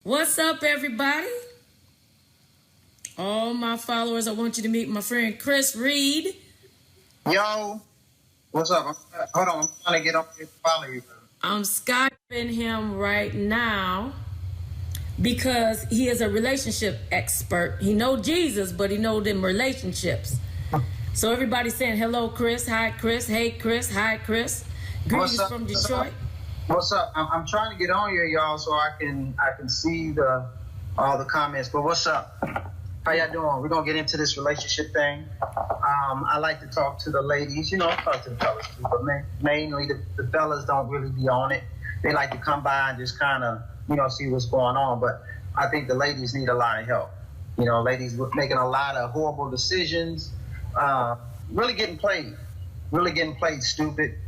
What's up, everybody? All my followers, I want you to meet my friend Chris Reid. Yo, what's up? Hold on, I'm trying to get up here to follow you. I'm Skyping him right now because he is a relationship expert. He know Jesus, but he know them relationships. So everybody's saying hello, Chris. Hi, Chris. Hey, Chris. Hi, Chris. Greetings from Detroit. What's up? I'm trying to get on here, y'all, so I can see all the comments. But what's up? How y'all doing? We're gonna get into this relationship thing. I like to talk to the ladies, talk to the fellas too, but mainly the fellas don't really be on it. They like to come by and just kind of, see what's going on. But I think the ladies need a lot of help. Ladies making a lot of horrible decisions, really getting played stupid,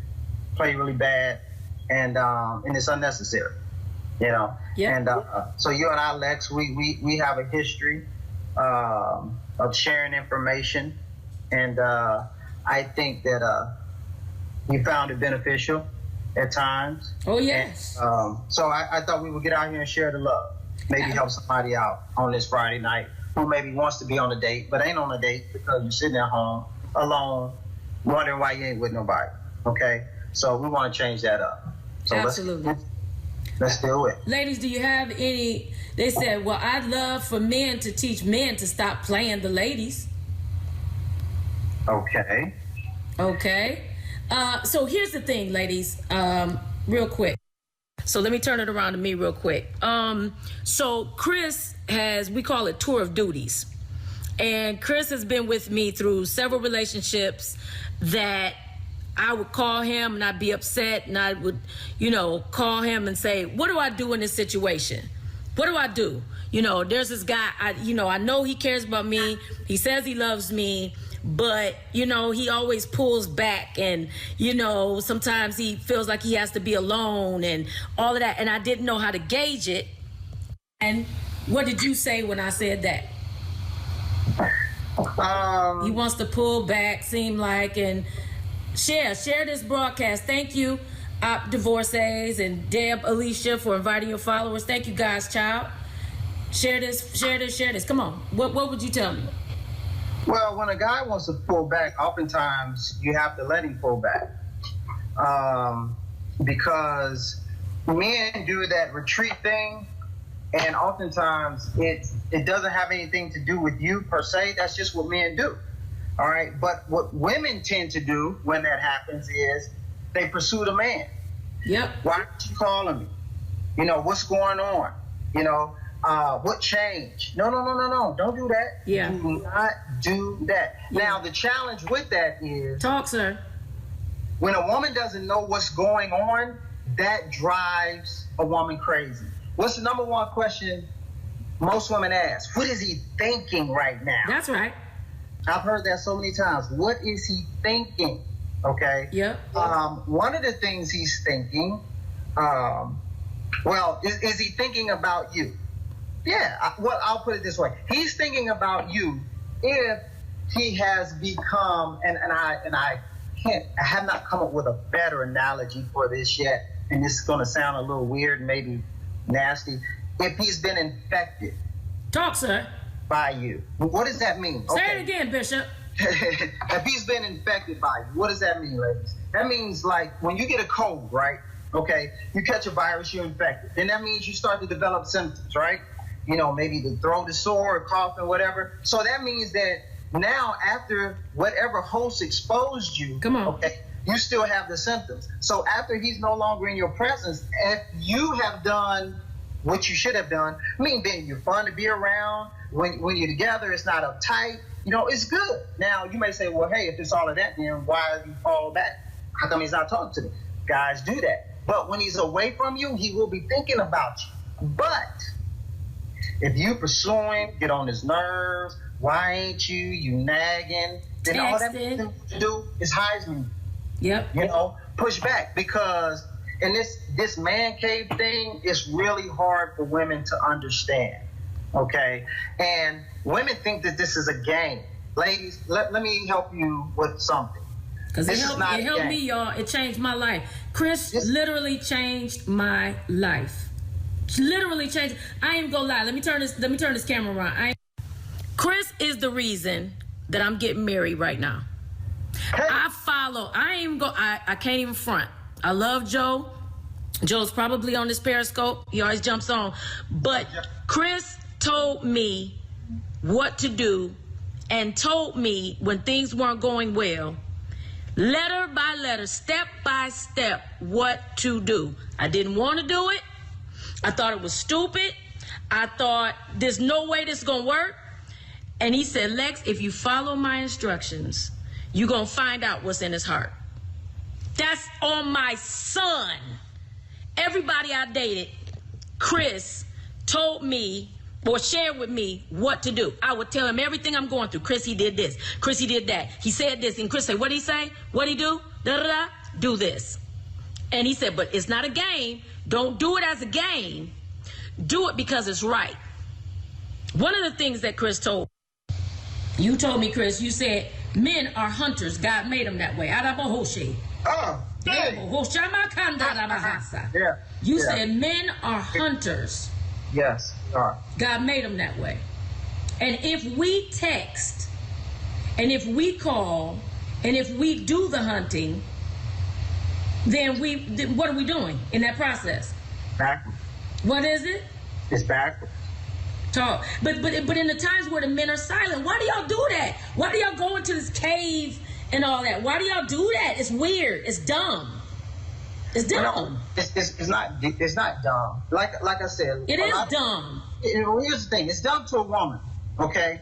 played really bad, and it's unnecessary. Yeah. And so you and I, Lex, we have a history of sharing information, and I think that we found it beneficial at times. Oh, yes. And, so I thought we would get out here and share the love, maybe help somebody out on this Friday night who maybe wants to be on a date but ain't on a date because you're sitting at home alone wondering why you ain't with nobody. Okay, so we want to change that up. So Absolutely. Let's do it. Ladies, do you have any? They said, well, I'd love for men to teach men to stop playing the ladies. Okay. So here's the thing, ladies, real quick. So let me turn it around to me real quick. So Chris we call it tour of duties. And Chris has been with me through several relationships that I would call him and I'd be upset, and I would, call him and say, what do I do in this situation? What do I do? There's this guy, I know he cares about me. He says he loves me, but, he always pulls back, and, sometimes he feels like he has to be alone and all of that. And I didn't know how to gauge it. And what did you say when I said that? He wants to pull back, seem like, and share this broadcast. Thank you, Op Divorcees and Deb Alicia, for inviting your followers. Thank you, guys, child. Share this. Come on. What would you tell me? Well, when a guy wants to pull back, oftentimes you have to let him pull back. Because men do that retreat thing, and oftentimes it doesn't have anything to do with you per se. That's just what men do. All right. But what women tend to do when that happens is they pursue the man. Yep. Why aren't you calling me? What's going on? What changed? No. Don't do that. Yeah. Do not do that. Yeah. Now, the challenge with that is... Talk, sir. When a woman doesn't know what's going on, that drives a woman crazy. What's the number one question most women ask? What is he thinking right now? That's right. I've heard that so many times. What is he thinking? Okay. Yep. One of the things he's thinking, is he thinking about you? Yeah. I'll put it this way. He's thinking about you if he has become, and I have not come up with a better analogy for this yet, and this is going to sound a little weird, maybe nasty. If he's been infected. Talk, sir. By you. What does that mean? Say it again, Bishop. If he's been infected by you, what does that mean, ladies? That means, like, when you get a cold, right? Okay, you catch a virus, you're infected. Then that means you start to develop symptoms, right? Maybe the throat is sore or coughing, whatever. So that means that now, after whatever host exposed you, come on, okay, you still have the symptoms. So after he's no longer in your presence, if you have done what you should have done, you're fun to be around. When you're together, it's not uptight. It's good. Now, you may say, well, hey, if it's all of that, then why have you fall back? How come he's not talking to me? Guys do that. But when he's away from you, he will be thinking about you. But if you pursue him, get on his nerves, why ain't you nagging, then all that thing to do is hide me. Yep. Push back, because in this man cave thing, it's really hard for women to understand. Okay, and women think that this is a game. Ladies, let me help you with something. Because it helped me, y'all. It changed my life. Chris literally changed my life. Literally changed. I ain't gonna lie. Let me turn this camera around. Chris is the reason that I'm getting married right now. Hey. I can't even front. I love Joe. Joe's probably on this Periscope. He always jumps on. But Chris told me what to do and told me when things weren't going well, letter by letter, step by step, what to do. I didn't want to do it. I thought it was stupid. I thought there's no way this is going to work. And he said, Lex, if you follow my instructions, you're going to find out what's in his heart. That's on my son. Everybody I dated, Chris told me or shared with me what to do. I would tell him everything I'm going through. Chris, he did this. Chris, he did that. He said this. And Chris said, what did he say? What did he do? Da-da-da. Do this. And he said, but it's not a game. Don't do it as a game. Do it because it's right. One of the things that Chris told you told me, Chris, you said men are hunters. God made them that way. Oh, hey. Yeah. You said men are hunters. Yes, they are. God made them that way. And if we text, and if we call, and if we do the hunting, then what are we doing in that process? Backwards. What is it? It's backwards. Talk. But in the times where the men are silent, why do y'all do that? Why do y'all go into this cave and all that? Why do y'all do that? It's weird. It's dumb. It's dumb. No, it's not dumb. Like I said, it is dumb. Here's the thing. It's dumb to a woman. Okay.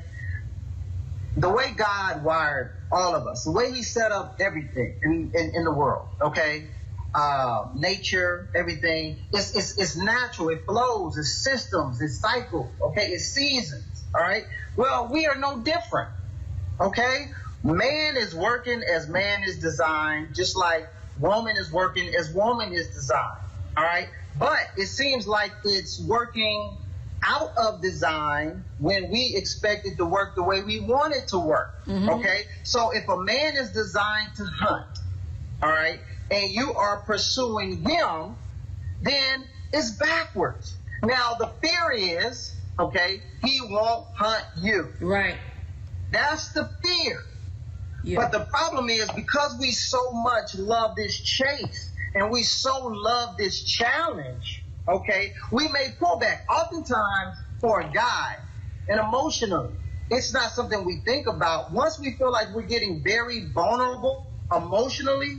The way God wired all of us, the way He set up everything in the world. Okay. Nature, everything. It's natural. It flows. It's systems. It's cycles. Okay. It's seasons. All right. Well, we are no different. Okay. Man is working as man is designed, just like woman is working as woman is designed. All right. But it seems like it's working out of design when we expect it to work the way we want it to work. Mm-hmm. Okay. So if a man is designed to hunt, all right, and you are pursuing him, then it's backwards. Now the fear is, okay, he won't hunt you. Right. That's the fear. Yeah. But the problem is, because we so much love this chase and we so love this challenge, okay, we may pull back. Oftentimes for a guy, and emotionally, it's not something we think about. Once we feel like we're getting very vulnerable emotionally,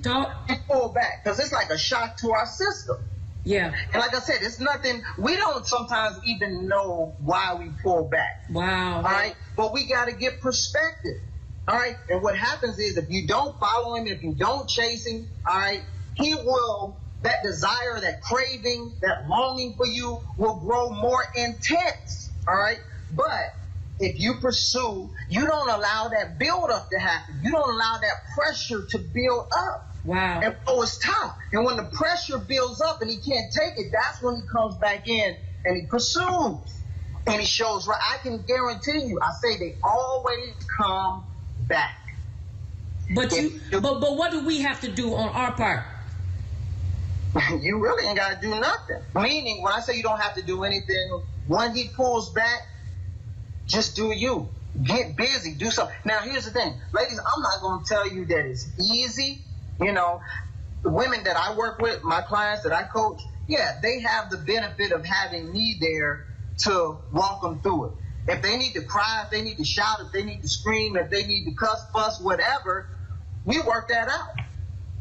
we pull back because it's like a shock to our system. Yeah. And like I said, it's nothing, we don't sometimes even know why we pull back. Wow. All right. But we got to get perspective. All right. And what happens is, if you don't follow him, if you don't chase him, all right, he will, that desire, that craving, that longing for you will grow more intense. All right. But if you pursue, you don't allow that build up to happen. You don't allow that pressure to build up. Wow. And so it's tough. And when the pressure builds up and he can't take it, that's when he comes back in and he pursues. And he shows, right? I can guarantee you, I say they always come back. But but what do we have to do on our part? You really ain't got to do nothing. Meaning, when I say you don't have to do anything, when he pulls back, just do you. Get busy. Do something. Now, here's the thing. Ladies, I'm not going to tell you that it's easy. You know, the women that I work with, my clients that I coach, yeah, they have the benefit of having me there to walk them through it. If they need to cry, if they need to shout, if they need to scream, if they need to cuss, fuss, whatever, we work that out.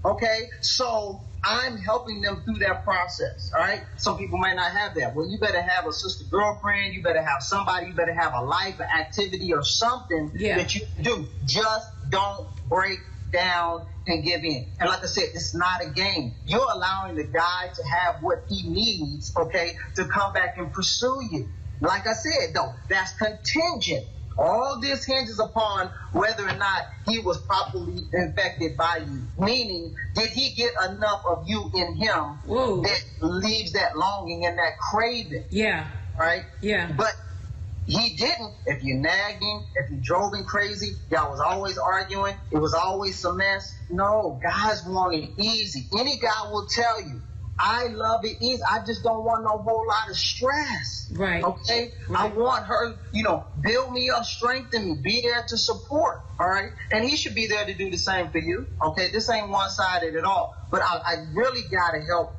Okay? So I'm helping them through that process. All right? Some people might not have that. Well, you better have a sister girlfriend. You better have somebody. You better have a life, an activity, or something that you can do. Just don't break down and give in. And like I said, it's not a game. You're allowing the guy to have what he needs, okay, to come back and pursue you. Like I said, though, that's contingent. All this hinges upon whether or not he was properly infected by you. Meaning, did he get enough of you in him that leaves that longing and that craving? Yeah. Right? Yeah. But he didn't. If you nagged him, if you drove him crazy, y'all was always arguing, it was always some mess. No, guys want it easy. Any guy will tell you, I love it easy. I just don't want no whole lot of stress. Right. Okay? Right. I want her, build me up, strengthen me, be there to support. All right? And he should be there to do the same for you. Okay? This ain't one-sided at all. But I really got to help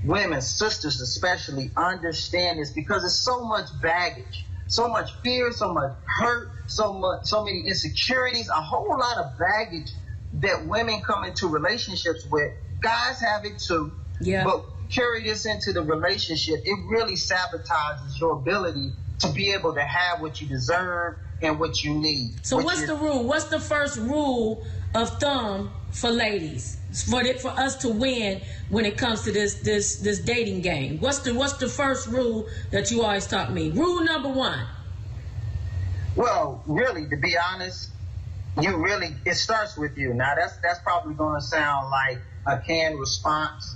women, sisters especially, understand this, because it's so much baggage, so much fear, so much hurt, so many insecurities, a whole lot of baggage that women come into relationships with. Guys have it too. Yeah. But carry this into the relationship, it really sabotages your ability to be able to have what you deserve and what you need. So what's the rule? What's the first rule of thumb for ladies, for us to win when it comes to this dating game? What's the first rule that you always taught me? Rule number 1. Well, really, to be honest, it starts with you. Now that's probably going to sound like a canned response,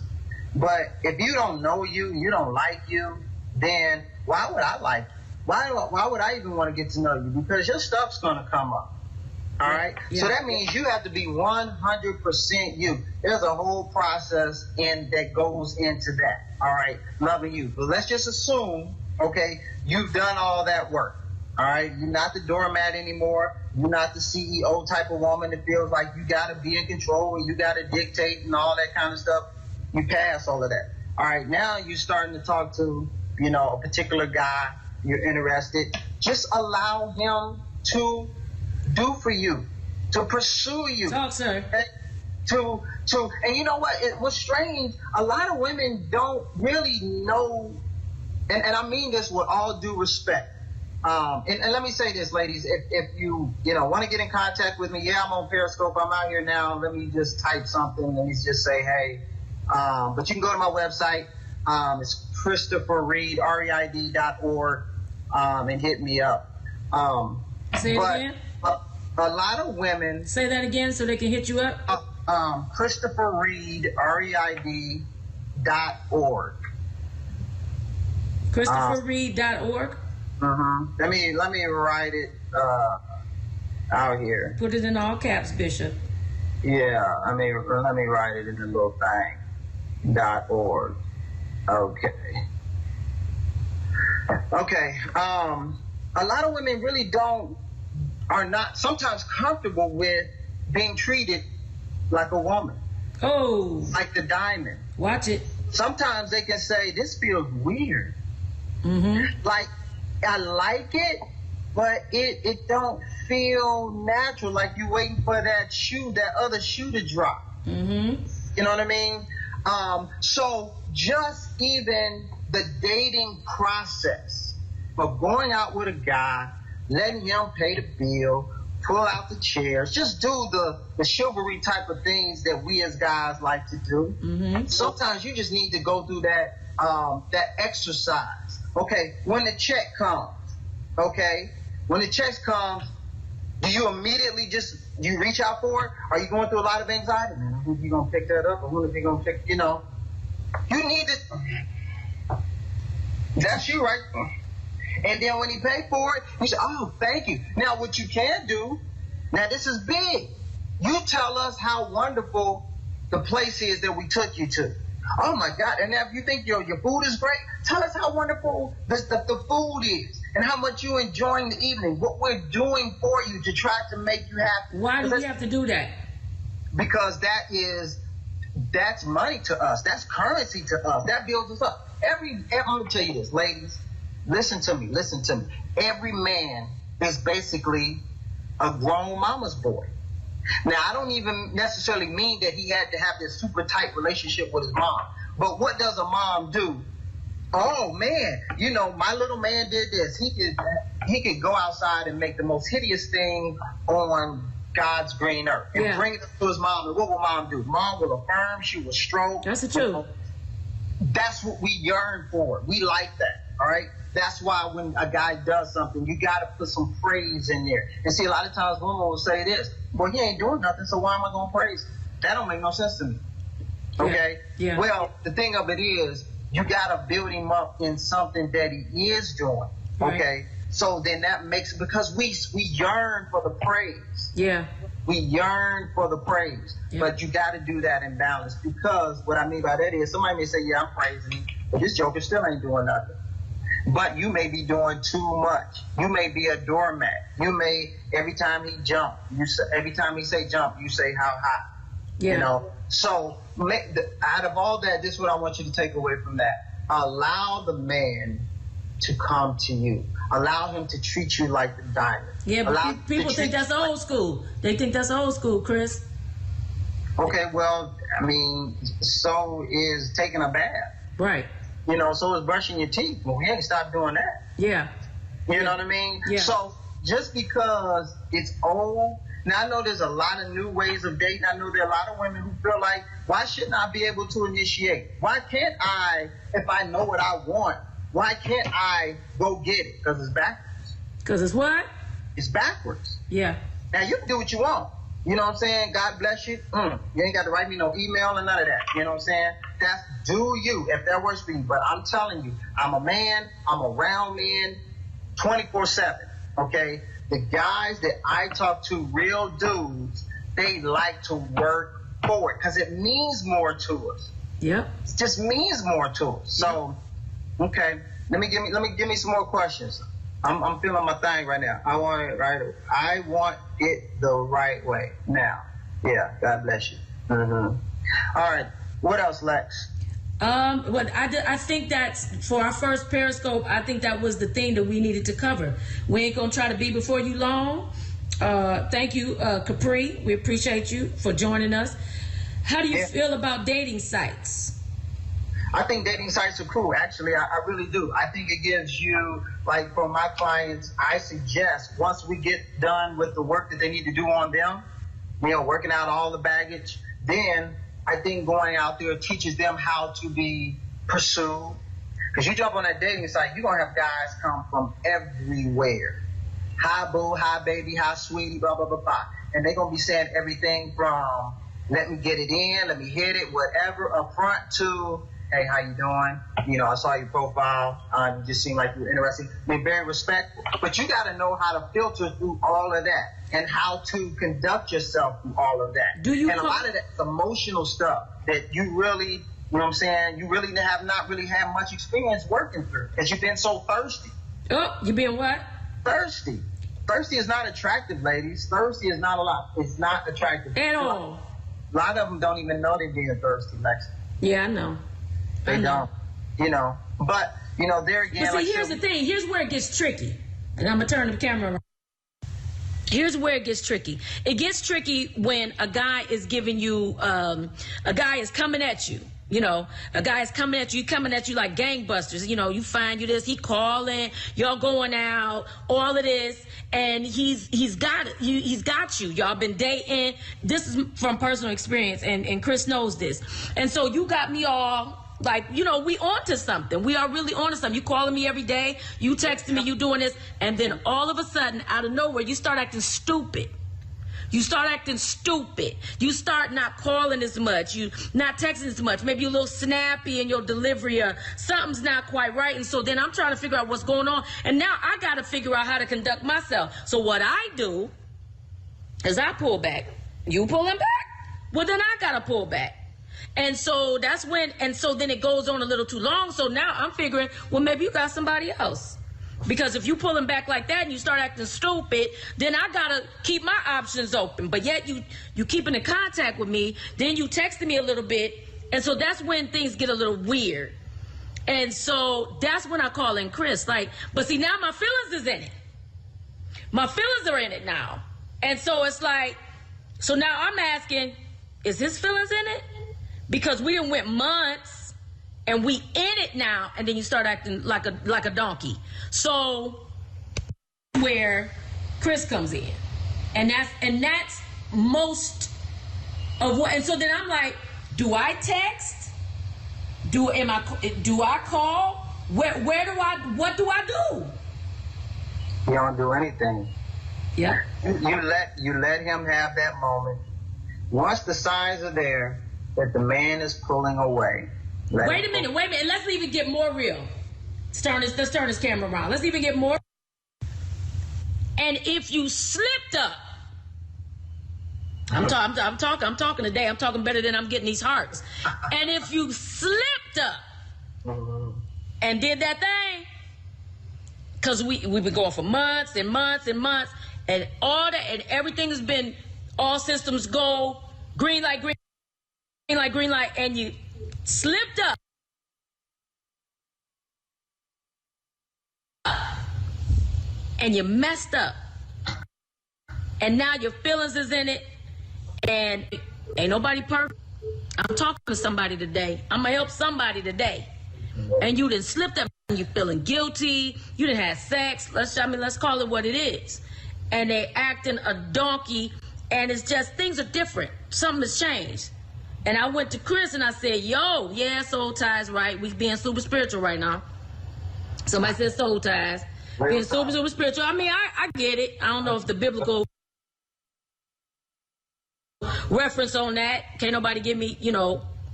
but if you don't know you don't like you, then why would I like you? Why would I even want to get to know you? Because your stuff's going to come up. All right? Yeah. So that means you have to be 100% you. There's a whole process that goes into that. All right? Loving you. But let's just assume, okay, you've done all that work. All right? You're not the doormat anymore. You're not the CEO type of woman that feels like you got to be in control and you got to dictate and all that kind of stuff. You pass all of that. All right? Now you're starting to talk to, a particular guy. You're interested. Just allow him to do for you, to pursue you. Talk, sir. And you know what? It was strange. A lot of women don't really know, and I mean this with all due respect. And let me say this, ladies, if you want to get in contact with me, I'm on Periscope. I'm out here now. Let me just type something. Let me just say, hey. But you can go to my website. It's ChristopherReid, REID.org, and hit me up. Say it again. A lot of women. Say that again so they can hit you up. ChristopherReid, REID.org. ChristopherReid.org. Let me write it out here. Put it in all caps, Bishop. Yeah, let me write it in the little thing. .org. Okay. A lot of women really are not sometimes comfortable with being treated like a woman. Oh. Like the diamond. Watch it. Sometimes they can say, this feels weird. Like, I like it, but it don't feel natural. Like you waiting for that other shoe to drop. You know what I mean? So just even the dating process of going out with a guy, letting him pay the bill, pull out the chairs, just do the chivalry type of things that we as guys like to do. Sometimes you just need to go through that exercise. Okay, when the check comes, do you immediately you reach out for it? Are you going through a lot of anxiety? Man, I hope you're going to pick that up. I wonder if you're going to pick, you need to, that's you, right? And then when he paid for it, you say, oh, thank you. Now, what you can do, now this is big. You tell us how wonderful the place is that we took you to. Oh, my God. And now if you think your food is great, tell us how wonderful the food is and how much you're enjoying the evening, what we're doing for you to try to make you happy. Why do we have to do that? Because that's money to us. That's currency to us. That builds us up. I'm going to tell you this, ladies. Listen to me. Every man is basically a grown mama's boy. Now, I don't even necessarily mean that he had to have this super tight relationship with his mom. But what does a mom do? Oh, man, my little man did this. He could go outside and make the most hideous thing on God's green earth and bring it to his mom. And what will mom do? Mom will affirm. She will stroke. That's the truth. That's what we yearn for. We like that, all right? That's why when a guy does something, you got to put some praise in there. And see, a lot of times women will say this, well, he ain't doing nothing, so why am I going to praise him? That don't make no sense to me. Okay? Yeah. Well, the thing of it is, you got to build him up in something that he is doing. Okay? Right. So then that makes, because we yearn for the praise. Yeah. We yearn for the praise, but you got to do that in balance, because what I mean by that is somebody may say, yeah, I'm praising you, but this joker still ain't doing nothing. But you may be doing too much. You may be a doormat. You may, every time he jump, every time he say jump, you say how high. Yeah. You know, so out of all that, this is what I want you to take away from that. Allow the man to come to you. Allow him to treat you like the diamond. Yeah, but people think that's old school. They think that's old school, Chris. Okay, well, I mean, so is taking a bath. Right. You know, so is brushing your teeth. Well, we ain't stopped doing that. Yeah. You know what I mean? Yeah. So just because it's old, now I know there's a lot of new ways of dating. I know there are a lot of women who feel like, why shouldn't I be able to initiate? Why can't I, if I know what I want, why can't I go get it? Because it's backwards. Because it's what? It's backwards. Yeah. Now, you can do what you want. You know what I'm saying? God bless you. You ain't got to write me no email or none of that. You know what I'm saying? That's do you, if that works for you. But I'm telling you, I'm a man. I'm around men 24/7. Okay? The guys that I talk to, real dudes, they like to work for it because it means more to us. Yeah. It just means more to us. So, okay, let me give me some more questions. I'm feeling my thing right now. I want it right. I want it the right way now. Yeah. God bless you. All right. What else, Lex? What I think that's for our first Periscope. I think that was the thing that we needed to cover. We ain't gonna try to be before you long. Thank you, Capri. We appreciate you for joining us. How do you feel about dating sites? I think dating sites are cool. Actually, I really do. I think it gives you, like for my clients, I suggest once we get done with the work that they need to do on them, you know, working out all the baggage, then I think going out there teaches them how to be pursued. Because you jump on that dating site, you're going to have guys come from everywhere. Hi, boo, hi, baby, hi, sweetie, blah, blah, blah, blah. And they're going to be saying everything from let me get it in, let me hit it, whatever, up front to, hey, how you doing? You know, I saw your profile. You just seemed like you were interesting. I mean, very respectful. But you got to know how to filter through all of that and how to conduct yourself through all of that. And a lot of that's emotional stuff that you really, you know what I'm saying, you really have not really had much experience working through because you've been so thirsty. Oh, you been what? Thirsty. Thirsty is not attractive, ladies. Thirsty is not a lot. It's not attractive. At all. A lot of them don't even know they're being thirsty, Lexi. Yeah, I know. They don't, you know. But, you know, there again. But see, here's the thing. Here's where it gets tricky. And I'm going to turn the camera around. Here's where it gets tricky. It gets tricky when a guy is giving you, a guy is coming at you. You know, a guy is coming at you like gangbusters. You know, you find you this, he calling, y'all going out, all of this, and he's got you. Y'all been dating. This is from personal experience, and Chris knows this. And so you got me all like, you know, we on to something. We are really on to something. You calling me every day, you texting me, you doing this, and then all of a sudden, out of nowhere, you start acting stupid. You start acting stupid. You start not calling as much. You not texting as much. Maybe you're a little snappy in your delivery or something's not quite right. And so then I'm trying to figure out what's going on. And now I got to figure out how to conduct myself. So what I do is I pull back. You pulling back? Well, then I got to pull back. And so that's when, and so then it goes on a little too long. So now I'm figuring, well, maybe you got somebody else. Because if you pulling back like that and you start acting stupid, then I gotta keep my options open. But yet you keeping in contact with me, then you texting me a little bit, and so that's when things get a little weird. And so that's when I call in Chris. Like, but see, now my feelings is in it. My feelings are in it now. And so it's like, so now I'm asking, is his feelings in it? Because we done went months. And we in it now, and then you start acting like a donkey. So where Chris comes in, and that's most of what. And so then I'm like, do I text? Do I call? What do I do? You don't do anything. Yeah. You let him have that moment. Once the signs are there that the man is pulling away. Wait a minute. Let's even get more real. Let's turn this camera around. Let's even get more. And if you slipped up, I'm talking today. I'm talking better than I'm getting these hearts. And if you slipped up and did that thing, because we've been going for months and months and months, and all that, and everything has been all systems go, green light, green light, green light, and you slipped up. And you messed up. And now your feelings is in it. And ain't nobody perfect. I'm talking to somebody today. I'm going to help somebody today. And you done slipped up and you feeling guilty. You done had sex. Let's call it what it is. And they acting a donkey. And it's just, things are different. Something has changed. And I went to Chris and I said, yo, yeah, soul ties, right? We being super spiritual right now. Somebody said soul ties. Being super spiritual. I mean, I get it. I don't know if the biblical reference on that. Can't nobody give me,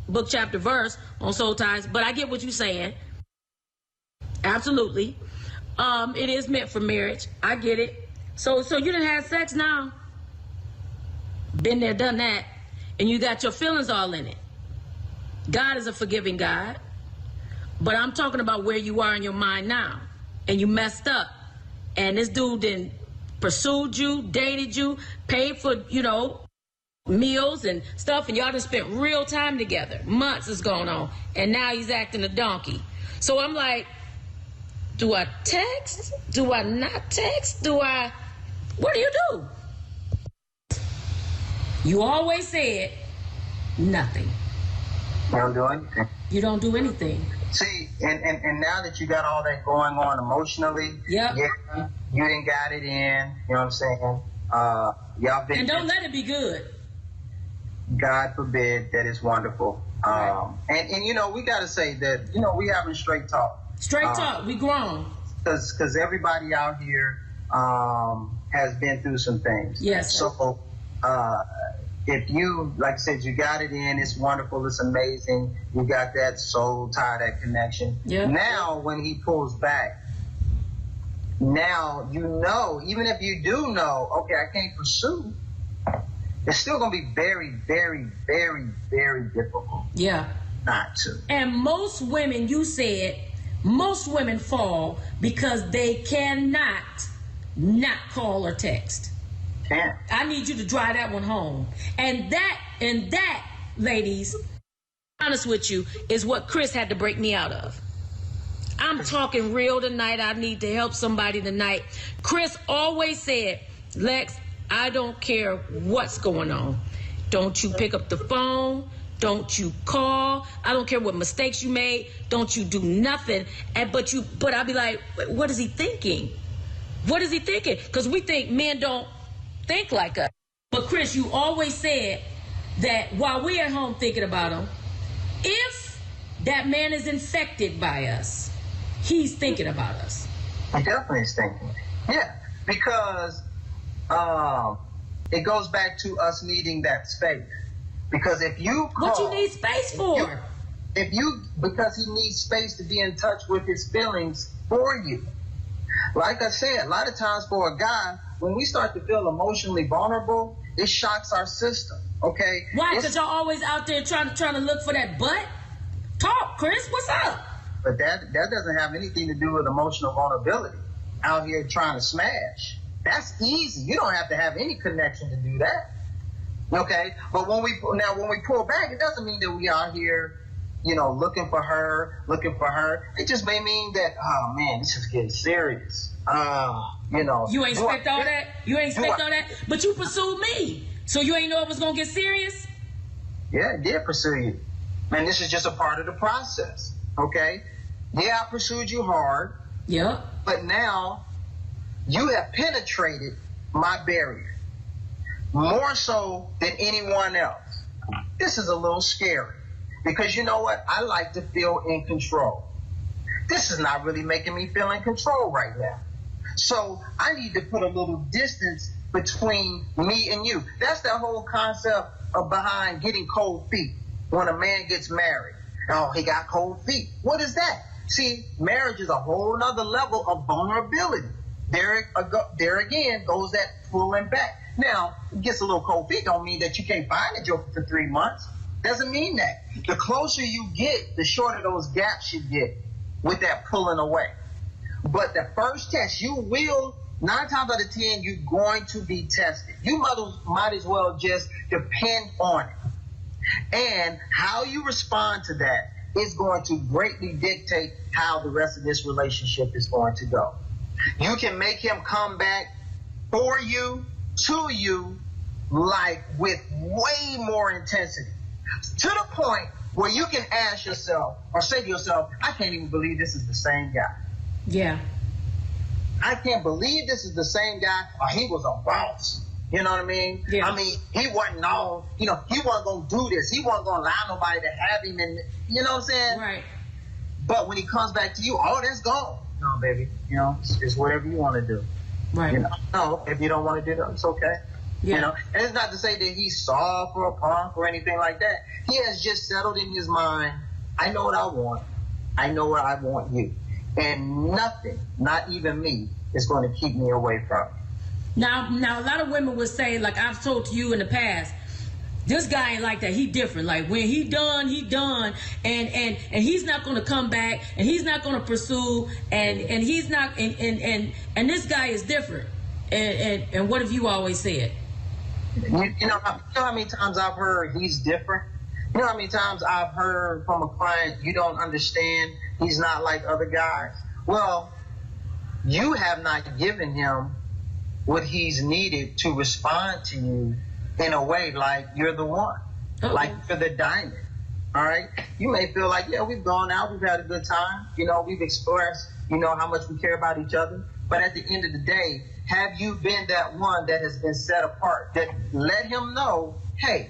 book, chapter, verse on soul ties. But I get what you're saying. Absolutely. It is meant for marriage. I get it. So you done had sex now. Been there, done that. And you got your feelings all in it. God is a forgiving God. But I'm talking about where you are in your mind now. And you messed up. And this dude then pursued you, dated you, paid for, meals and stuff. And y'all done spent real time together. Months is going on. And now he's acting a donkey. So I'm like, do I text? Do I not text? What do you do? You always said nothing. You don't do anything. You don't do anything. See, and now that you got all that going on emotionally, yep. Yeah, you didn't got it in. You know what I'm saying? Y'all been. And don't let it be good. God forbid that it's wonderful. Right. And we got to say that we having straight talk. Straight talk. We grown. Because everybody out here has been through some things. Yes. Sir. So if you, like I said, you got it in, it's wonderful, it's amazing. You got that soul tie, that connection. Yeah. Now, when he pulls back, now even if you do know, okay, I can't pursue, it's still going to be very, very, very, very difficult. Yeah. Not to. And most women, you said, most women fall because they cannot not call or text. Yeah. I need you to drive that one home. And that, ladies, honest with you, is what Chris had to break me out of. I'm talking real tonight. I need to help somebody tonight. Chris always said, Lex, I don't care what's going on. Don't you pick up the phone. Don't you call. I don't care what mistakes you made. Don't you do nothing. But I'll be like, what is he thinking? What is he thinking? Because we think men don't think like us. But Chris, you always said that while we're at home thinking about him, if that man is infected by us, he's thinking about us. He definitely is thinking. Yeah, because it goes back to us needing that space. Because if you call, what you need space for? Because he needs space to be in touch with his feelings for you. Like I said, a lot of times for a guy, when we start to feel emotionally vulnerable, it shocks our system. Okay? Why? Because y'all always out there trying to look for that butt? Talk, Chris. What's up? But that doesn't have anything to do with emotional vulnerability. Out here trying to smash. That's easy. You don't have to have any connection to do that. Okay? But when we pull back, it doesn't mean that we are here, looking for her. It just may mean that, oh man, this is getting serious. You ain't expect all that? You ain't expect all that? But you pursued me. So you ain't know it was going to get serious? Yeah, I did pursue you. And this is just a part of the process. Okay? Yeah, I pursued you hard. Yeah. But now you have penetrated my barrier more so than anyone else. This is a little scary because you know what? I like to feel in control. This is not really making me feel in control right now. So I need to put a little distance between me and you. That's the whole concept of behind getting cold feet when a man gets married. Oh, he got cold feet. What is that? See, marriage is a whole nother level of vulnerability. there again goes that pulling back. Now, it gets a little cold feet. Don't mean that you can't find a joker for 3 months. Doesn't mean that. The closer you get, the shorter those gaps you get with that pulling away. But the first test, you will, 9 times out of 10, you're going to be tested. You might as well just depend on it. And how you respond to that is going to greatly dictate how the rest of this relationship is going to go. You can make him come back for you, to you, like with way more intensity. To the point where you can ask yourself or say to yourself, I can't even believe this is the same guy. Yeah. I can't believe this is the same guy, or he was a boss. You know what I mean? Yeah. I mean, he wasn't all, he wasn't going to do this. He wasn't going to allow nobody to have him. And you know what I'm saying? Right. But when he comes back to you, all that's gone. No, baby. It's whatever you want to do. Right. No, if you don't want to do that, it's okay. Yeah. And it's not to say that he's soft or a punk or anything like that. He has just settled in his mind, I know what I want. I know what I want you. And nothing, not even me, is going to keep me away from it. Now, a lot of women would say, like I've told to you in the past, this guy ain't like that. He different. Like when he done, and he's not going to come back, and he's not going to pursue, and he's not, and this guy is different. And what have you always said? You know how many times I've heard he's different? You know how many times I've heard from a client, you don't understand, he's not like other guys? Well, you have not given him what he's needed to respond to you in a way like you're the one, like you're the diamond. All right? You may feel like, yeah, we've gone out, we've had a good time, we've expressed, how much we care about each other. But at the end of the day, have you been that one that has been set apart, that let him know, hey,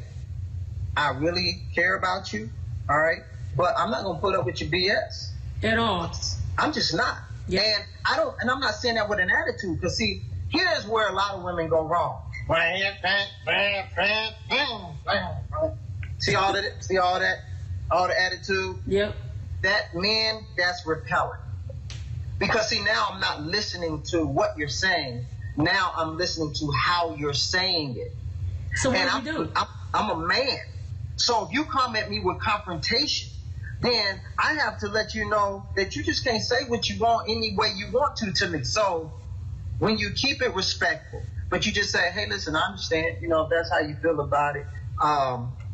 I really care about you, all right? But I'm not going to put up with your BS. At all. I'm just not. Yeah. And I'm not saying that with an attitude, because see, here's where a lot of women go wrong. See all that, all the attitude? Yep. That man, that's repellent. Because see, now I'm not listening to what you're saying. Now I'm listening to how you're saying it. So what do you do? I'm a man. So if you come at me with confrontation, then I have to let you know that you just can't say what you want any way you want to me. So when you keep it respectful, but you just say, hey, listen, I understand, if that's how you feel about it,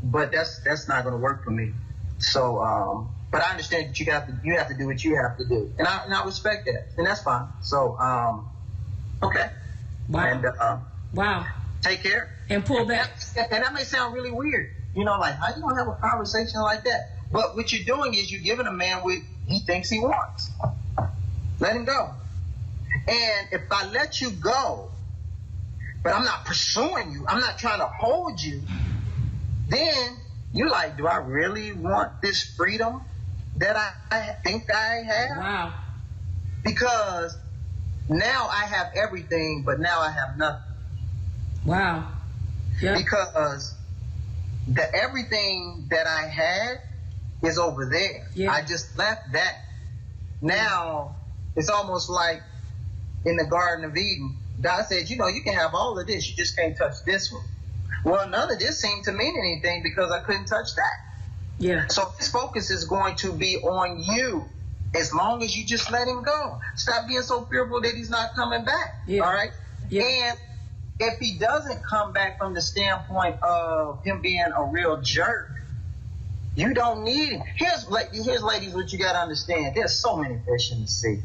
but that's not going to work for me. So, but I understand that you have to do what you have to do, and I respect that, and that's fine. So, okay. Wow. And wow. Take care. And pull back. And that may sound really weird, like how you gonna have a conversation like that? But what you're doing is you're giving a man what he thinks he wants. Let him go. And if I let you go, but I'm not pursuing you, I'm not trying to hold you, then you're like, do I really want this freedom that I think I have? Wow. Because now I have everything, but now I have nothing. Wow. Yep. Because the everything that I had is over there. Yeah. I just left that. Now it's almost like in the Garden of Eden, God said, you can have all of this, you just can't touch this one. Well, none of this seemed to mean anything because I couldn't touch that. Yeah. So his focus is going to be on you as long as you just let him go. Stop being so fearful that he's not coming back. Yeah. All right? Yeah. And if he doesn't come back from the standpoint of him being a real jerk, you don't need him. Here's ladies, what you got to understand. There's so many fish in the sea.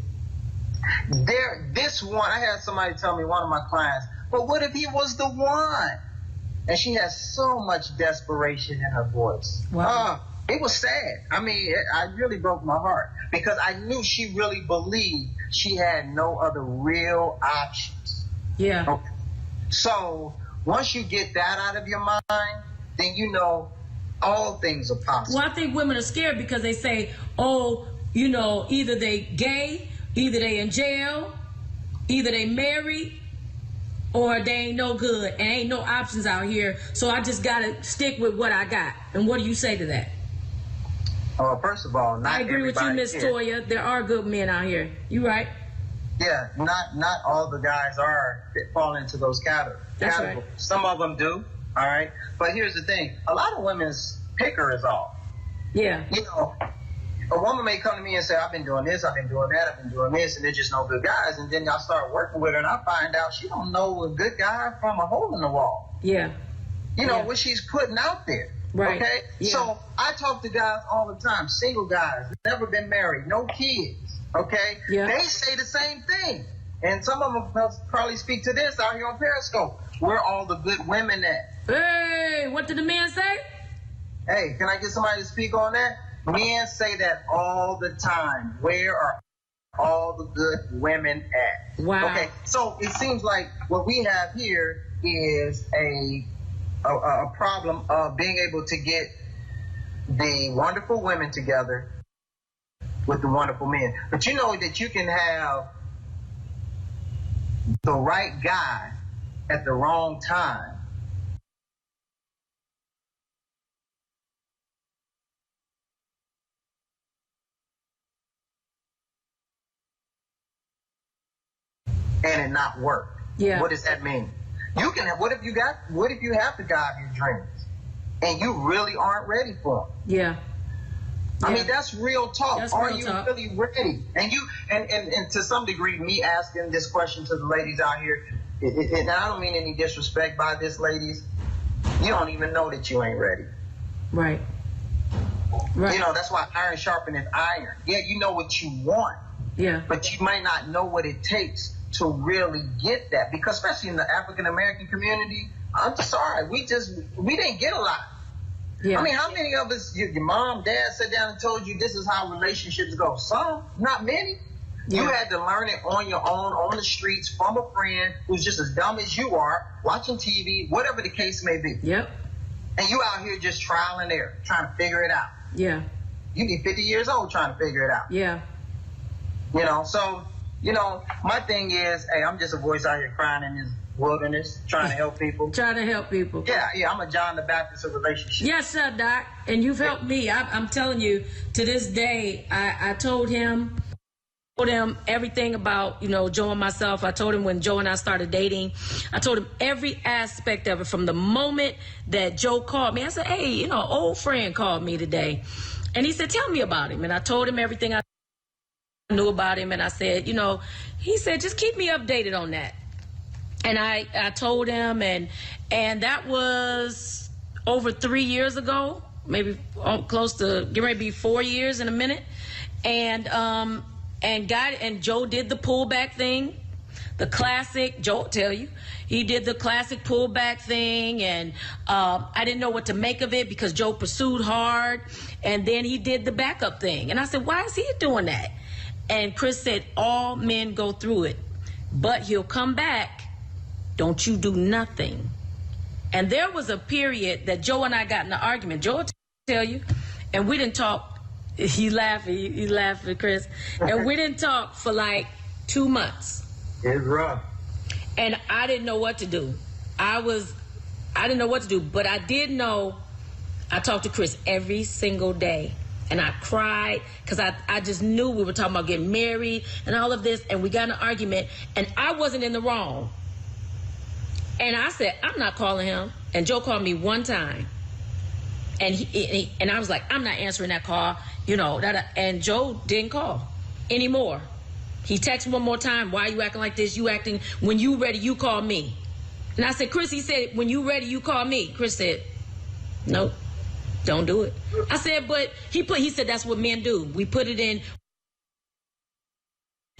This one, I had somebody tell me, one of my clients, but what if he was the one? And she has so much desperation in her voice. Wow. It was sad. I mean, I really broke my heart because I knew she really believed she had no other real options. Yeah. Okay. So once you get that out of your mind, then all things are possible. Well, I think women are scared because they say, either they gay, either they in jail, either they married, or they ain't no good and ain't no options out here. So I just got to stick with what I got. And what do you say to that? First of all, not I agree with you, Miss Toya. There are good men out here. You right. Yeah, not all the guys fall into those categories. That's right. Some of them do. All right, but here's the thing: a lot of women's picker is off. Yeah. You know, a woman may come to me and say, "I've been doing this, I've been doing that, I've been doing this," and they're just no good guys. And then I start working with her, and I find out she don't know a good guy from a hole in the wall. Yeah. You know what she's putting out there. Right. Okay. Yeah. So I talk to guys all the time, single guys, never been married, no kids. Okay. Yeah. They say the same thing, and some of them probably speak to this out here on Periscope. Where all the good women at? Hey, what did the man say? Hey, can I get somebody to speak on that? Men say that all the time. Where are all the good women at? Wow. Okay, so it seems like what we have here is a problem of being able to get the wonderful women together with the wonderful men. But you know that you can have the right guy at the wrong time. And it not work. Yeah. What does that mean? You can have, what if you have the guy of your dreams and you really aren't ready for him? Yeah. I mean, that's real talk. That's Are real you talk. really ready? And you and to some degree, me asking this question to the ladies out here, and I don't mean any disrespect by this, ladies. You don't even know that you ain't ready. Right. Right. You know, that's why iron sharpeneth iron. Yeah, you know what you want, Yeah. but you might not know what it takes to really get that. Because especially in the African American community, I'm sorry, we didn't get a lot. Yeah. I mean, how many of us, your mom, dad sat down and told you this is how relationships go? Some, not many. Yeah. You had to learn it on your own, on the streets, from a friend who's just as dumb as you are, watching TV, whatever the case may be. Yep. And you out here just trial and error, trying to figure it out. Yeah. You be 50 years old trying to figure it out. Yeah. You know, so, you know, my thing is, hey, I'm just a voice out here crying in this wilderness, trying to help people. Trying to help people. Yeah, I'm a John the Baptist of relationships. Yes, sir, Doc. And you've helped me. I'm telling you, to this day, I told him everything about, you know, Joe and myself. I told him when Joe and I started dating. I told him every aspect of it from the moment that Joe called me. I said, hey, you know, an old friend called me today. And he said, tell me about him. And I told him everything I knew about him. And I said, you know, he said, just keep me updated on that. And I told him, and that was over 3 years ago, maybe close to, get ready to be 4 years in a minute. And Joe did the pullback thing, the classic, Joe will tell you, he did the classic pullback thing, and I didn't know what to make of it because Joe pursued hard, and then he did the backup thing. And I said, why is he doing that? And Chris said, all men go through it, but he'll come back. Don't you do nothing. And there was a period that Joe and I got in an argument. Joe will tell you, and we didn't talk. He laughed at Chris. And we didn't talk for like 2 months. It's rough. And I didn't know what to do. I didn't know what to do, but I did know I talked to Chris every single day. And I cried because I just knew we were talking about getting married and all of this. And we got in an argument, and I wasn't in the wrong. And I said, I'm not calling him. And Joe called me one time. And I was like, I'm not answering that call, you know. And Joe didn't call anymore. He texted one more time, why are you acting like this? You acting, when you ready, you call me. And I said, Chris, he said, when you ready, you call me. Chris said, nope, don't do it. I said, but he said, that's what men do. We put it in.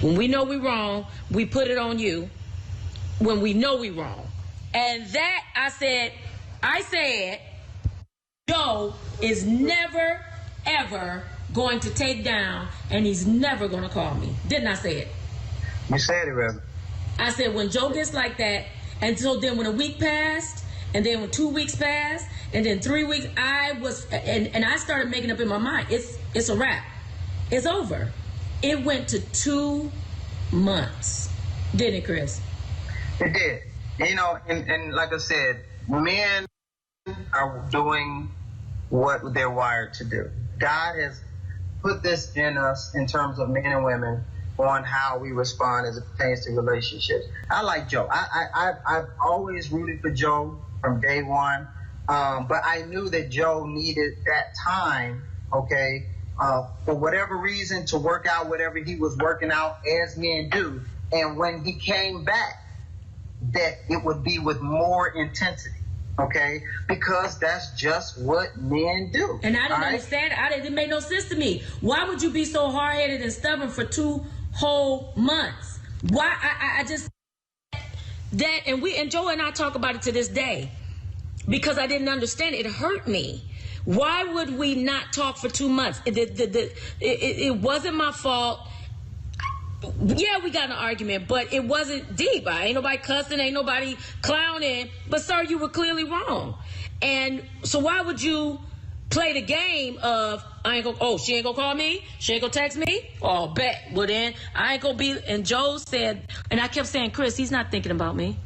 When we know we're wrong, we put it on you when we know we're wrong. And that, I said, Joe is never, ever going to take down, and he's never going to call me. Didn't I say it? You said it, Reverend. I said, when Joe gets like that, and so then when a week passed, and then when 2 weeks passed, and then 3 weeks, and I started making up in my mind, it's a wrap. It's over. It went to 2 months. Didn't it, Chris? It did. You know, and like I said, men are doing what they're wired to do. God has put this in us in terms of men and women on how we respond as it pertains to relationships. I like Joe. I've always rooted for Joe from day one, but I knew that Joe needed that time, okay, for whatever reason, to work out whatever he was working out, as men do. And when he came back, that it would be with more intensity. Okay, because that's just what men do. And I didn't understand it. It didn't make no sense to me. Why would you be so hard-headed and stubborn for 2 whole months? Why? I just that, and Joe and I talk about it to this day because I didn't understand it. It hurt me. Why would we not talk for 2 months? It wasn't my fault. Yeah, we got in an argument, but it wasn't deep. Ain't nobody cussing, ain't nobody clowning. But, sir, you were clearly wrong. And so why would you play the game of, she ain't gonna call me? She ain't gonna text me? Oh, bet. Well, then, I ain't gonna be. And Joe said, and I kept saying, Chris, he's not thinking about me.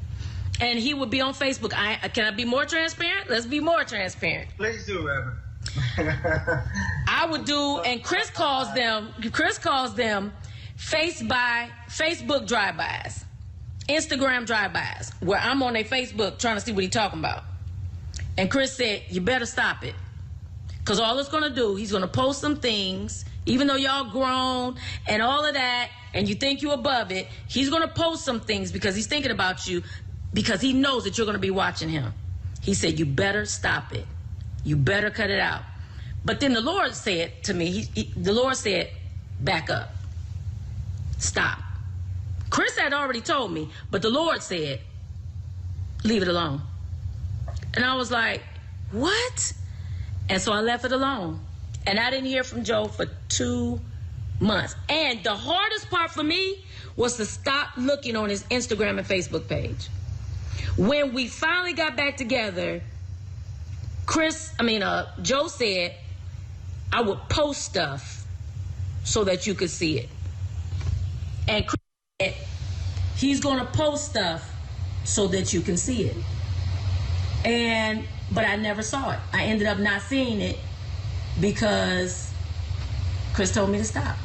And he would be on Facebook. Can I be more transparent? Let's be more transparent. Please do, Evan. I would do, and Chris calls them Facebook drive-bys, Instagram drive-bys, where I'm on their Facebook trying to see what he's talking about. And Chris said, you better stop it. Because all it's going to do, he's going to post some things, even though y'all grown and all of that, and you think you're above it, he's going to post some things because he's thinking about you, because he knows that you're going to be watching him. He said, you better stop it. You better cut it out. But then the Lord said to me, the Lord said, back up. Stop. Chris had already told me, but the Lord said, leave it alone. And I was like, what? And so I left it alone. And I didn't hear from Joe for 2 months. And the hardest part for me was to stop looking on his Instagram and Facebook page. When we finally got back together, Joe said, I would post stuff so that you could see it. And Chris said, he's going to post stuff so that you can see it. But I never saw it. I ended up not seeing it because Chris told me to stop.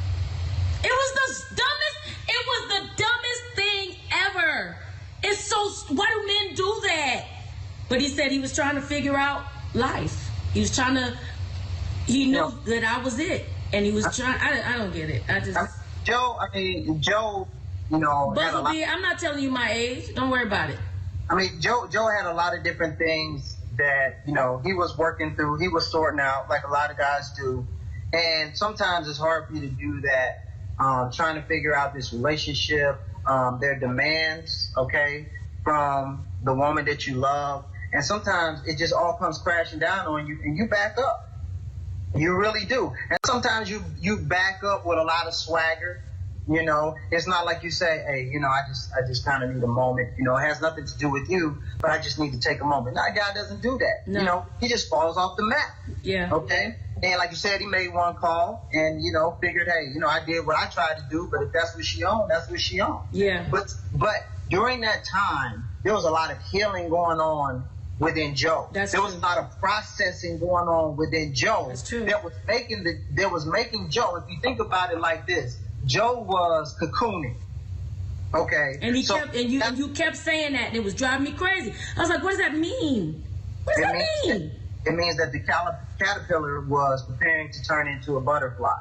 It was the dumbest thing ever. It's so, why do men do that? But he said he was trying to figure out life. He knew that I was it. And he was trying, I don't get it. Joe, Buzzleby, I'm not telling you my age. Don't worry about it. Joe had a lot of different things that, he was working through. He was sorting out like a lot of guys do. And sometimes it's hard for you to do that, trying to figure out this relationship, their demands, okay, from the woman that you love. And sometimes it just all comes crashing down on you and you back up. You really do. And sometimes you back up with a lot of swagger. It's not like you say, hey, I just kind of need a moment. It has nothing to do with you, but I just need to take a moment. No, God doesn't do that. No. He just falls off the map. Yeah. Okay. And like you said, he made one call and, figured, hey, I did what I tried to do, but if that's what she owned, that's what she owned. Yeah. But during that time, there was a lot of healing going on within Joe. There was a lot of processing going on within Joe. That's true. That was making Joe, if you think about it like this, Joe was cocooning. Okay. And you kept saying that, and it was driving me crazy. I was like, what does that mean? What does that mean? It means that the caterpillar was preparing to turn into a butterfly.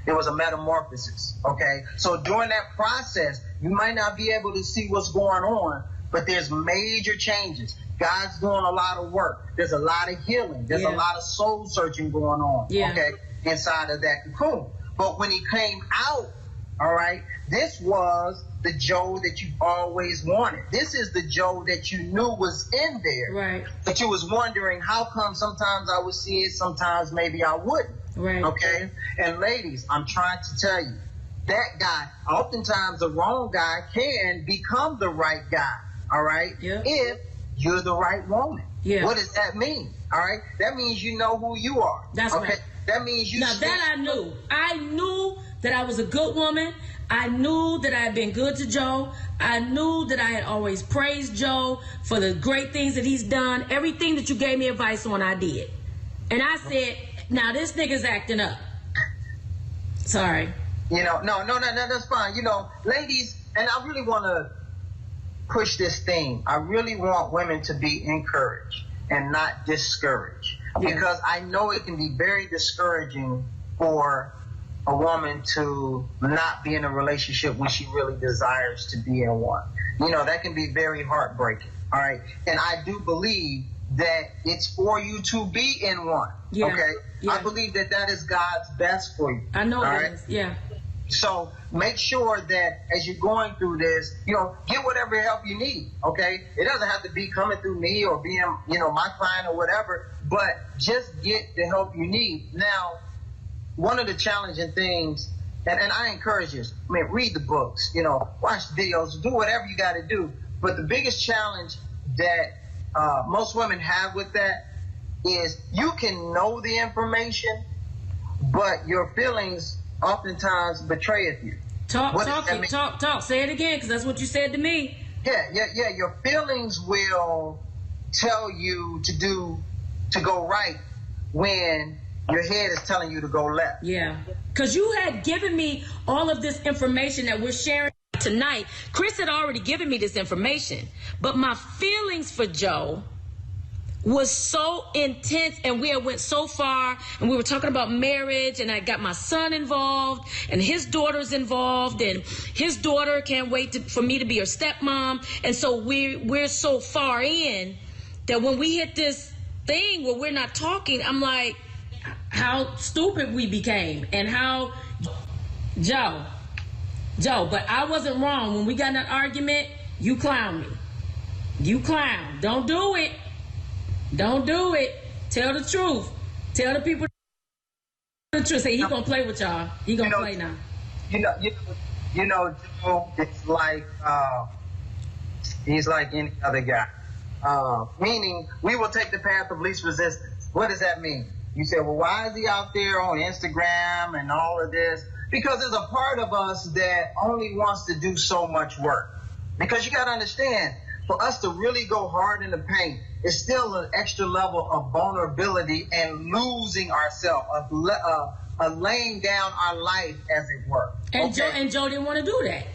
It was a metamorphosis. Okay. So during that process, you might not be able to see what's going on, but there's major changes. God's doing a lot of work. There's a lot of healing. There's a lot of soul searching going on. Yeah. Okay. Inside of that cocoon. But when he came out, all right, this was the Joe that you always wanted. This is the Joe that you knew was in there. Right. But you was wondering how come sometimes I would see it, sometimes maybe I wouldn't. Right. Okay. And ladies, I'm trying to tell you, that guy, oftentimes the wrong guy can become the right guy. All right. Yeah. If you're the right woman. Yeah. What does that mean? All right. That means you know who you are. That's okay. Right. That means you. Now that I knew. I knew that I was a good woman. I knew that I had been good to Joe. I knew that I had always praised Joe for the great things that he's done. Everything that you gave me advice on, I did. And I said, now this nigga's acting up. Sorry. No, that's fine. Ladies, and I really want to push this theme. I really want women to be encouraged and not discouraged, because I know it can be very discouraging for a woman to not be in a relationship when she really desires to be in one. That can be very heartbreaking. All right. And I do believe that it's for you to be in one. Yeah. Okay. Yeah. I believe that is God's best for you. I know it is. Yeah. So make sure that as you're going through this, get whatever help you need. Okay. It doesn't have to be coming through me or being, my client or whatever, but just get the help you need. Now, one of the challenging things, and I encourage you, read the books, watch the videos, do whatever you got to do. But the biggest challenge that most women have with that is you can know the information, but your feelings oftentimes betrayeth you. Talk. Say it again, because that's what you said to me. Yeah. Your feelings will tell you to go right when your head is telling you to go left. Yeah. Because you had given me all of this information that we're sharing tonight. Chris had already given me this information, but my feelings for Joe was so intense, and we had went so far, and we were talking about marriage, and I got my son involved, and his daughter's involved, and his daughter can't wait for me to be her stepmom. And so we're so far in that when we hit this thing where we're not talking, I'm like, how stupid we became, and how Joe, but I wasn't wrong. When we got in that argument, you clown me. You clown. Don't do it. Don't do it. Tell the truth. Tell the people the truth. Say he gonna play with y'all. He gonna play now. Joe, it's like he's like any other guy. Meaning, we will take the path of least resistance. What does that mean? You say, well, why is he out there on Instagram and all of this? Because there's a part of us that only wants to do so much work. Because you got to understand, for us to really go hard in the paint, it's still an extra level of vulnerability and losing ourselves, of laying down our life, as it were. And Joe didn't want to do that.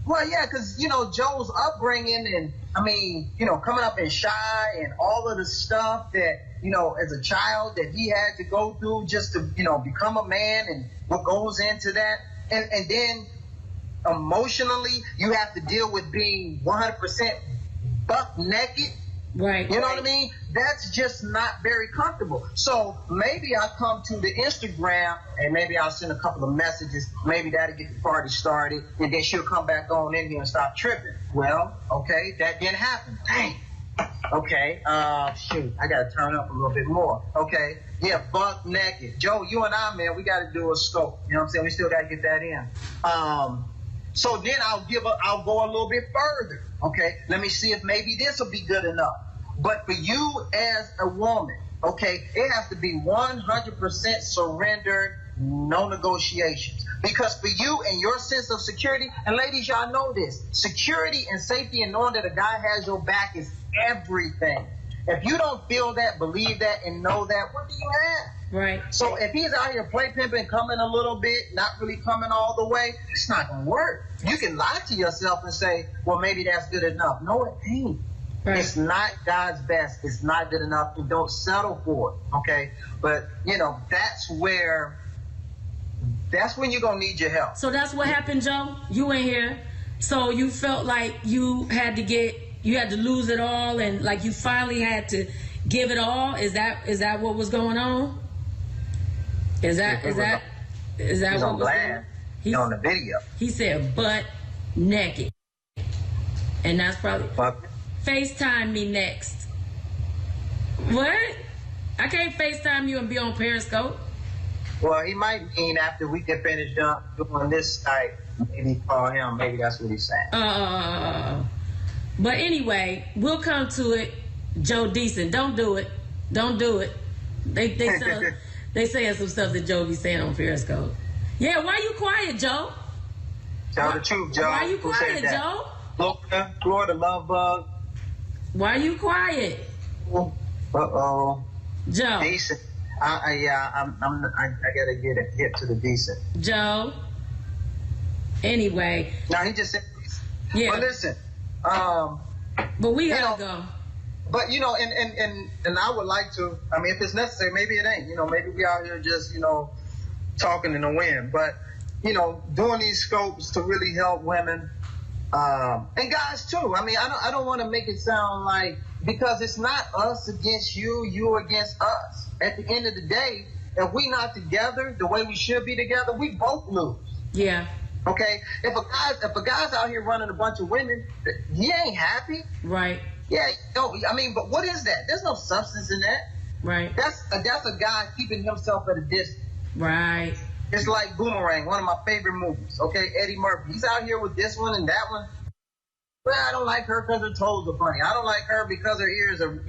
Well, yeah, because, Joe's upbringing and, coming up in shy and all of the stuff that, as a child that he had to go through just to, become a man, and what goes into that. And then emotionally, you have to deal with being 100% buck naked. Right. You know what I mean? That's just not very comfortable. So maybe I'll come to the Instagram and maybe I'll send a couple of messages. Maybe that'll get the party started, and then she'll come back on in here and stop tripping. Well, okay, that didn't happen. Dang. Okay, shoot, I gotta turn up a little bit more. Okay, yeah, buck naked. Joe, you and I, man, we gotta do a scope. You know what I'm saying? We still gotta get that in. So then I'll go a little bit further. Okay, let me see if maybe this will be good enough. But for you as a woman, okay, it has to be 100% surrendered, no negotiations. Because for you and your sense of security, and ladies, y'all know this, security and safety and knowing that a guy has your back is everything. If you don't feel that, believe that, and know that, what do you have? Right. So if he's out here play pimping, coming a little bit, not really coming all the way, it's not going to work. You can lie to yourself and say, well, maybe that's good enough. No, it ain't. Right. It's not God's best. It's not good enough. And don't settle for it, okay? But, that's when you're going to need your help. So that's what happened, Joe? You in here. So you felt like you had to lose it all, and like you finally had to give it all? Is that what was going on? Is that what was going on? He's on the video. He said butt naked. And that's probably FaceTime me next. What? I can't FaceTime you and be on Periscope. Well, he might mean after we get finished doing this site, maybe call him. Maybe that's what he's saying. But anyway, we'll come to it. Joe Decent, don't do it. Don't do it. They saying some stuff that Joe be saying on Periscope. Yeah, why you quiet, Joe? Tell the truth, Joe. Why you quiet, Joe? Florida love bug. Why you quiet? Uh-oh. Joe. Decent. I gotta get it hip to the decent. Joe. Anyway. Now he just said, yeah. But listen, but we gotta go. But and I would like to. I mean, if it's necessary, maybe it ain't. Maybe we out here just talking in the wind. But doing these scopes to really help women and guys too. I mean, I don't want to make it sound like, because it's not us against you, you against us. At the end of the day, if we not together the way we should be together, we both lose. Yeah. Okay. If a guy's out here running a bunch of women, he ain't happy. Right. Yeah. I mean, but what is that? There's no substance in that. Right. That's a guy keeping himself at a distance. Right. It's like Boomerang, one of my favorite movies. Okay, Eddie Murphy. He's out here with this one and that one. Well, I don't like her because her toes are funny. I don't like her because her ears are,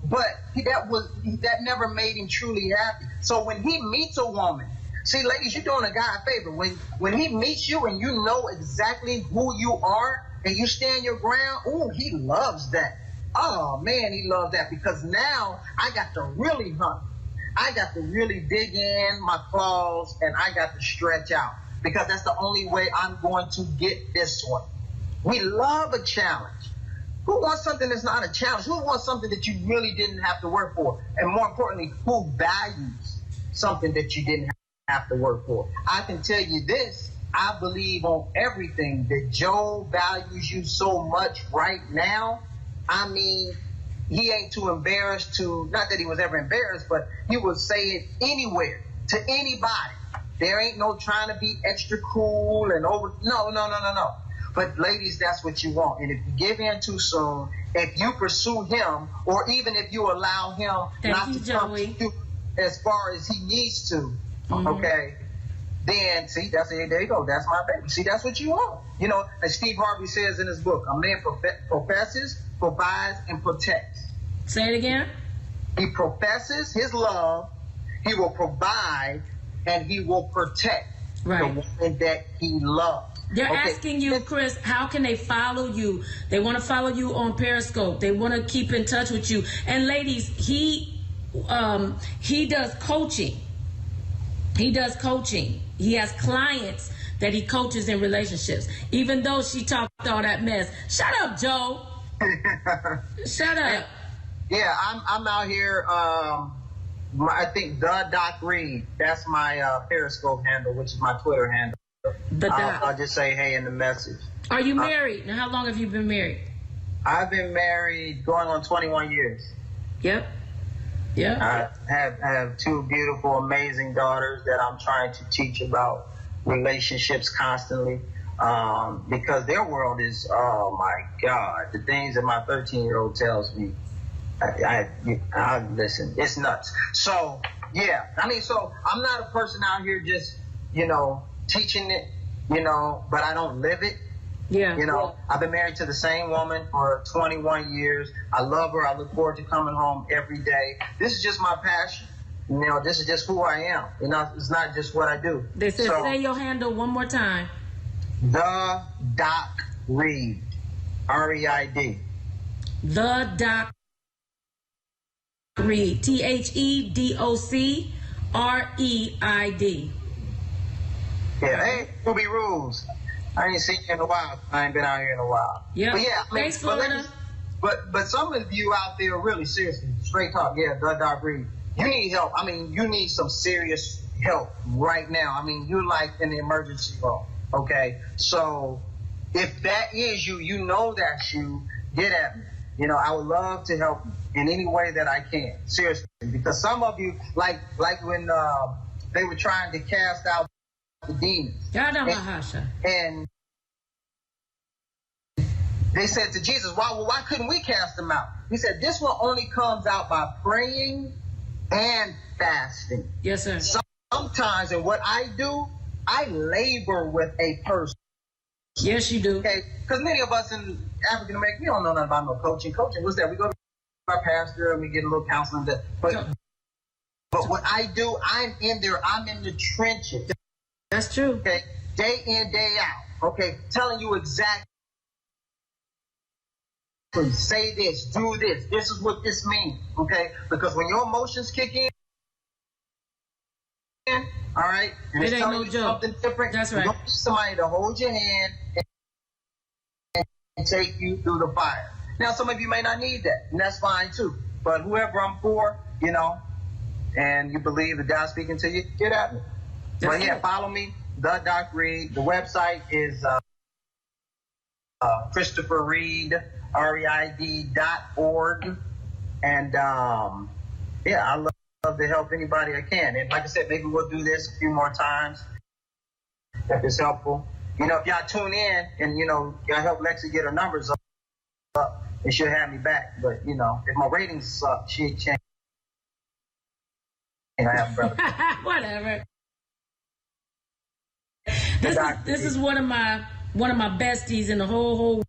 But that never made him truly happy. So when he meets a woman, see, ladies, you're doing a guy a favor. When he meets you and you know exactly who you are and you stand your ground, ooh, he loves that. Oh man, he loves that, because now I got to really hunt. I got to really dig in my claws, and I got to stretch out, because that's the only way I'm going to get this one. We love a challenge. Who wants something that's not a challenge? Who wants something that you really didn't have to work for? And more importantly, who values something that you didn't have to work for? I can tell you this. I believe on everything that Joe values you so much right now. I mean, he ain't too embarrassed to, not that he was ever embarrassed, but he would say it anywhere to anybody. There ain't no trying to be extra cool and over. No. But ladies, that's what you want. And if you give in too soon, if you pursue him, or even if you allow him not to come to you as far as he needs to, okay, then see, there you go. That's my baby. See, that's what you want. As Steve Harvey says in his book, a man professes, provides, and protects. Say it again. He professes his love, he will provide, and he will protect the woman that he loves. They're asking you, Chris, how can they follow you? They want to follow you on Periscope. They want to keep in touch with you. And ladies, he does coaching. He does coaching. He has clients that he coaches in relationships. Even though she talked all that mess. Shut up, Joe. Shut up. Yeah, I'm out here. I think the Doc Reid. That's my Periscope handle, which is my Twitter handle. I'll just say hey in the message. Are you married? Now, how long have you been married? I've been married going on 21 years. Yep. I have two beautiful, amazing daughters that I'm trying to teach about relationships constantly, because their world is, oh my God, the things that my 13-year-old tells me. I listen, it's nuts. So yeah, so I'm not a person out here just teaching it, but I don't live it. Yeah. I've been married to the same woman for 21 years. I love her. I look forward to coming home every day. This is just my passion. This is just who I am. It's not just what I do. They said, say your handle one more time. The Doc Reid. R-E-I-D. The Doc Reid. THEDOCREID. Yeah, hey, Ruby Rules. I ain't seen you in a while. I ain't been out here in a while. Yeah. But yeah, thanks, Florida. But some of you out there, really seriously, straight talk, the Doc Reid, you need help. You need some serious help right now. You're like in the emergency room. Okay, so if that is you, that's you. Get at me. I would love to help in any way that I can. Seriously, because some of you, like when they were trying to cast out the demons. And they said to Jesus, why couldn't we cast them out? He said, this one only comes out by praying and fasting. Yes, sir. Sometimes, and what I do, I labor with a person. Yes, you do. Okay, because many of us in African American, we don't know nothing about no coaching. Coaching, what's that? We go to our pastor and we get a little counseling. But what I do, I'm in there. I'm in the trenches. That's true. Okay, day in, day out. Okay, telling you exactly. Say this, do this. This is what this means. Okay, because when your emotions kick in, All right? And It it's ain't telling no you joke. something different. That's right. You don't need somebody to hold your hand and take you through the fire. Now, some of you may not need that, and that's fine too. But whoever I'm for, you know, and you believe that God's speaking to you, get at me. But yeah, follow me, the Doc Reid. The website is Christopher Reid, REID.org. And yeah, I love to help anybody I can. And like I said, maybe we'll do this a few more times if it's helpful. You know, if y'all tune in and, you know, y'all help Lexi get her numbers up, and she'll have me back. But, you know, if my ratings suck, she ain't changed. I have brother. Whatever. This is one of my besties in the whole